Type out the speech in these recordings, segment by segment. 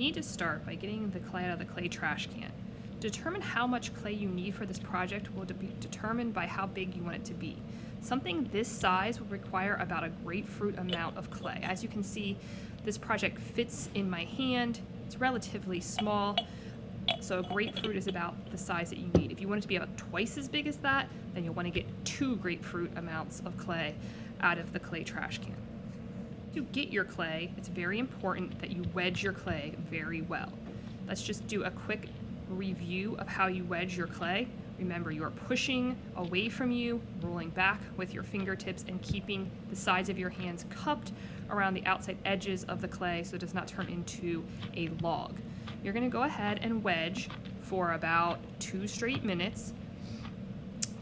need to start by getting the clay out of the clay trash can. Determine how much clay you need for this project will be determined by how big you want it to be. Something this size will require about a grapefruit amount of clay. As you can see, this project fits in my hand. It's relatively small, so a grapefruit is about the size that you need. If you want it to be about twice as big as that, then you'll want to get 2 grapefruit amounts of clay out of the clay trash can. To get your clay, it's very important that you wedge your clay very well. Let's just do a quick review of how you wedge your clay. Remember, you are pushing away from you, rolling back with your fingertips, and keeping the sides of your hands cupped around the outside edges of the clay so it does not turn into a log. You're going to go ahead and wedge for about 2 straight minutes.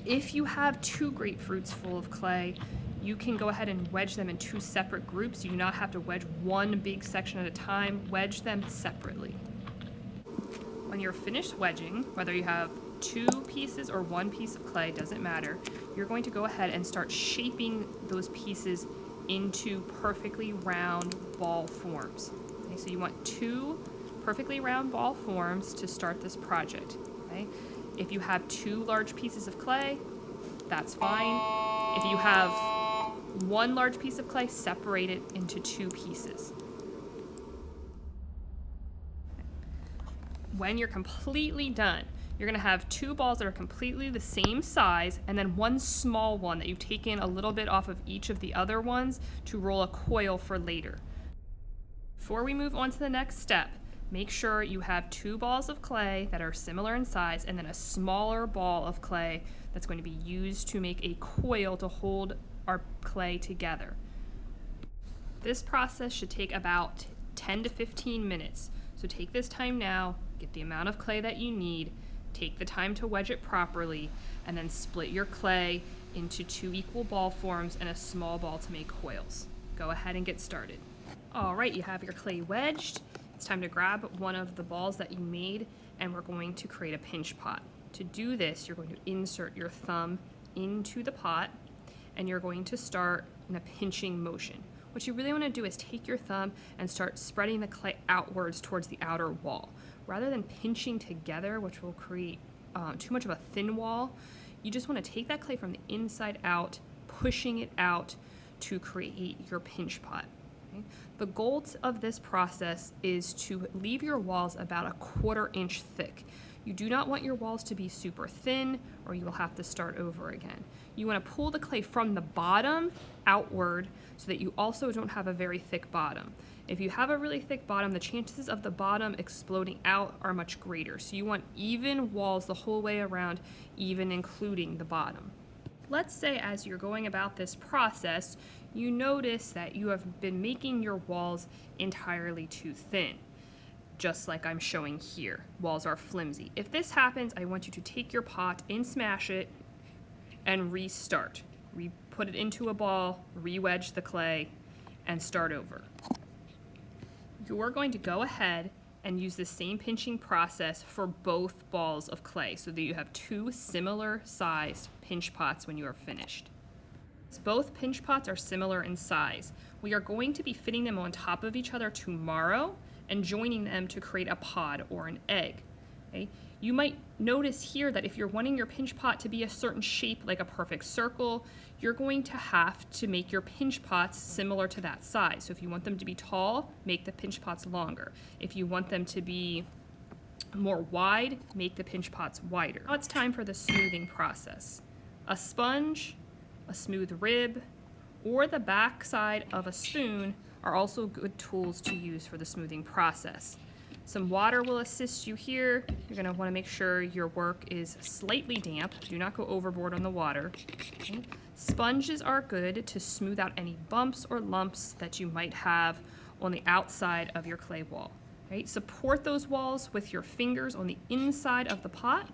If you have 2 grapefruits full of clay, you can go ahead and wedge them in 2 separate groups. You do not have to wedge one big section at a time. Wedge them separately. When you're finished wedging, whether you have 2 pieces or 1 piece of clay, doesn't matter, you're going to go ahead and start shaping those pieces into perfectly round ball forms. Okay, so you want 2 perfectly round ball forms to start this project. Okay? If you have 2 large pieces of clay, that's fine. If you have 1 large piece of clay, separate it into 2 pieces. When you're completely done, you're going to have 2 balls that are completely the same size, and then 1 small one that you've taken a little bit off of each of the other ones to roll a coil for later. Before we move on to the next step, make sure you have 2 balls of clay that are similar in size, and then a smaller ball of clay that's going to be used to make a coil to hold our clay together. This process should take about 10 to 15 minutes. So take this time now, get the amount of clay that you need, take the time to wedge it properly, and then split your clay into 2 equal ball forms and a small ball to make coils. Go ahead and get started. All right, you have your clay wedged. It's time to grab one of the balls that you made, and we're going to create a pinch pot. To do this, you're going to insert your thumb into the pot, and you're going to start in a pinching motion. What you really want to do is take your thumb and start spreading the clay outwards towards the outer wall. Rather than pinching together, which will create too much of a thin wall, you just want to take that clay from the inside out, pushing it out to create your pinch pot. Okay? The goal of this process is to leave your walls about a 1/4 inch thick. You do not want your walls to be super thin, or you will have to start over again. You want to pull the clay from the bottom outward so that you also don't have a very thick bottom. If you have a really thick bottom, the chances of the bottom exploding out are much greater. So you want even walls the whole way around, even including the bottom. Let's say as you're going about this process, you notice that you have been making your walls entirely too thin. Just like I'm showing here, walls are flimsy. If this happens, I want you to take your pot and smash it and restart. Put it into a ball, re-wedge the clay, and start over. You're going to go ahead and use the same pinching process for both balls of clay so that you have 2 similar sized pinch pots when you are finished. Both pinch pots are similar in size. We are going to be fitting them on top of each other tomorrow and joining them to create a pod or an egg. Okay? You might notice here that if you're wanting your pinch pot to be a certain shape, like a perfect circle, you're going to have to make your pinch pots similar to that size. So if you want them to be tall, make the pinch pots longer. If you want them to be more wide, make the pinch pots wider. Now it's time for the smoothing process. A sponge, a smooth rib, or the back side of a spoon are also good tools to use for the smoothing process. Some water will assist you here. You're going to want to make sure your work is slightly damp. Do not go overboard on the water. Okay. Sponges are good to smooth out any bumps or lumps that you might have on the outside of your clay wall. Okay. Support those walls with your fingers on the inside of the pot.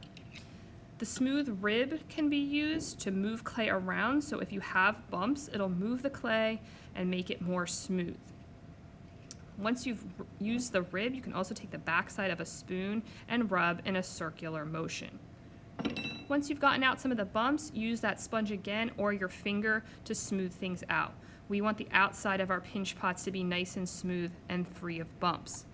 The smooth rib can be used to move clay around, so if you have bumps, it'll move the clay and make it more smooth. Once you've used the rib, you can also take the backside of a spoon and rub in a circular motion. Once you've gotten out some of the bumps, use that sponge again or your finger to smooth things out. We want the outside of our pinch pots to be nice and smooth and free of bumps.